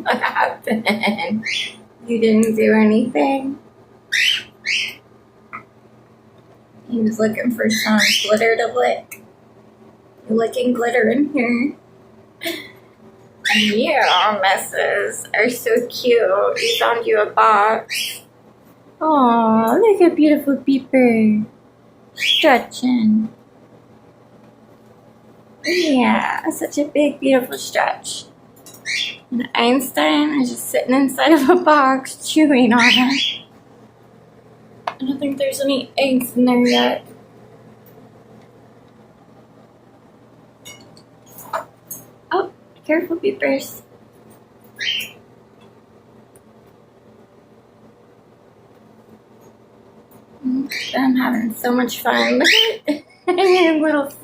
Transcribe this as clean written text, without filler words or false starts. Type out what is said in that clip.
What happened? You didn't do anything? He was looking for some glitter to lick. You're licking glitter in here. Yeah, messes are so cute. You found you a box. Aw, look at beautiful beeper. Stretching. Yeah, such a big, beautiful stretch. And Einstein is just sitting inside of a box chewing on it. I don't think there's any eggs in there yet. Oh, careful, beepers. I'm having so much fun. Look at your little foot.